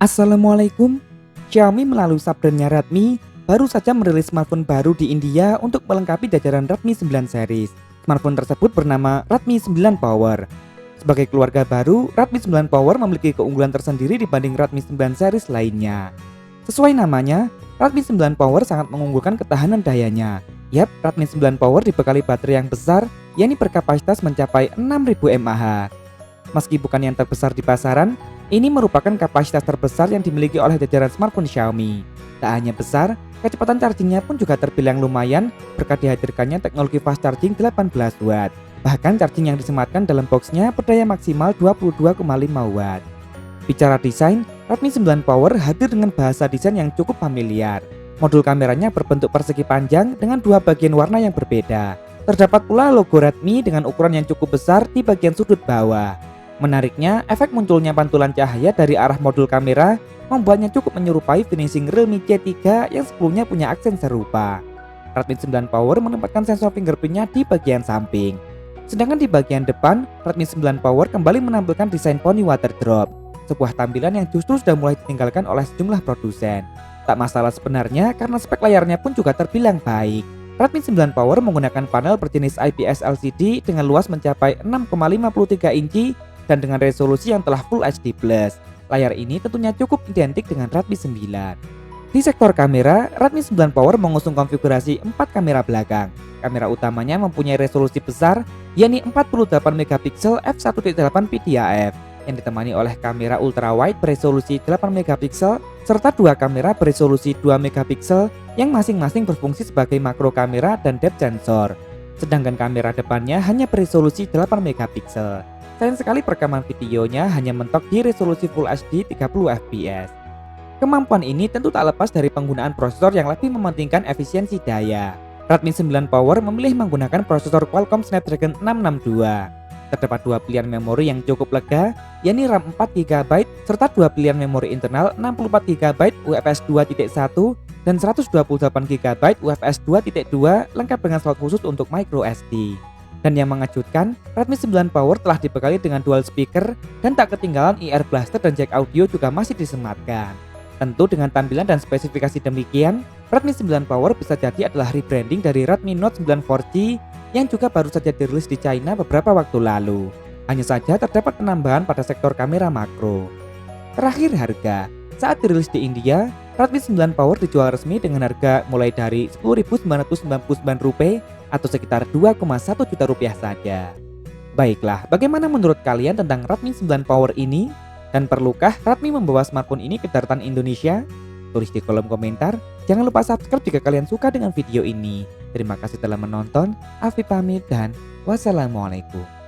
Assalamualaikum. Xiaomi melalui subbrandnya Redmi baru saja merilis smartphone baru di India untuk melengkapi jajaran Redmi 9 series. Smartphone tersebut bernama Redmi 9 Power. Sebagai keluarga baru, Redmi 9 Power memiliki keunggulan tersendiri dibanding Redmi 9 series lainnya. Sesuai namanya, Redmi 9 Power sangat mengunggulkan ketahanan dayanya. Yap, Redmi 9 Power dibekali baterai yang besar, yakni berkapasitas mencapai 6000 mAh. Meski bukan yang terbesar di pasaran, ini merupakan kapasitas terbesar yang dimiliki oleh jajaran smartphone Xiaomi. Tak hanya besar, kecepatan chargingnya pun juga terbilang lumayan berkat dihadirkannya teknologi fast charging 18 watt. Bahkan charging yang disematkan dalam boxnya berdaya maksimal 22,5 watt. Bicara desain, Redmi 9 Power hadir dengan bahasa desain yang cukup familiar. Modul kameranya berbentuk persegi panjang dengan dua bagian warna yang berbeda. Terdapat pula logo Redmi dengan ukuran yang cukup besar di bagian sudut bawah. Menariknya, efek munculnya pantulan cahaya dari arah modul kamera membuatnya cukup menyerupai finishing Realme C3 yang sebelumnya punya aksen serupa. Redmi 9 Power menempatkan sensor fingerprintnya di bagian samping. Sedangkan di bagian depan, Redmi 9 Power kembali menampilkan desain poni water drop, sebuah tampilan yang justru sudah mulai ditinggalkan oleh sejumlah produsen. Tak masalah sebenarnya karena spek layarnya pun juga terbilang baik. Redmi 9 Power menggunakan panel berjenis IPS LCD dengan luas mencapai 6,53 inci dan dengan resolusi yang telah Full HD+. Layar ini tentunya cukup identik dengan Redmi 9. Di sektor kamera, Redmi 9 Power mengusung konfigurasi 4 kamera belakang. Kamera utamanya mempunyai resolusi besar, yakni 48 megapiksel f1.8 PDAF, yang ditemani oleh kamera ultrawide beresolusi 8 megapiksel serta dua kamera beresolusi 2 megapiksel yang masing-masing berfungsi sebagai makro kamera dan depth sensor. Sedangkan kamera depannya hanya beresolusi 8 megapiksel. Sayang sekali perekaman videonya hanya mentok di resolusi Full HD 30 fps. Kemampuan ini tentu tak lepas dari penggunaan prosesor yang lebih mementingkan efisiensi daya. Redmi 9 Power memilih menggunakan prosesor Qualcomm Snapdragon 662. Terdapat dua pilihan memori yang cukup lega, yakni RAM 4GB serta dua pilihan memori internal 64GB UFS 2.1 dan 128GB UFS 2.2 lengkap dengan slot khusus untuk microSD. Dan yang mengejutkan, Redmi 9 Power telah dibekali dengan dual speaker dan tak ketinggalan ear blaster dan jack audio juga masih disematkan. Tentu dengan tampilan dan spesifikasi demikian, Redmi 9 Power bisa jadi adalah rebranding dari Redmi Note 9 4G yang juga baru saja dirilis di China beberapa waktu lalu. Hanya saja terdapat penambahan pada sektor kamera makro. Terakhir harga, saat dirilis di India, Redmi 9 Power dijual resmi dengan harga mulai dari Rp10.999 atau sekitar 2,1 juta rupiah saja. Baiklah, bagaimana menurut kalian tentang Redmi 9 Power ini? Dan perlukah Redmi membawa smartphone ini ke daratan Indonesia? Tulis di kolom komentar. Jangan lupa subscribe jika kalian suka dengan video ini. Terima kasih telah menonton. Afi pamit dan wassalamualaikum.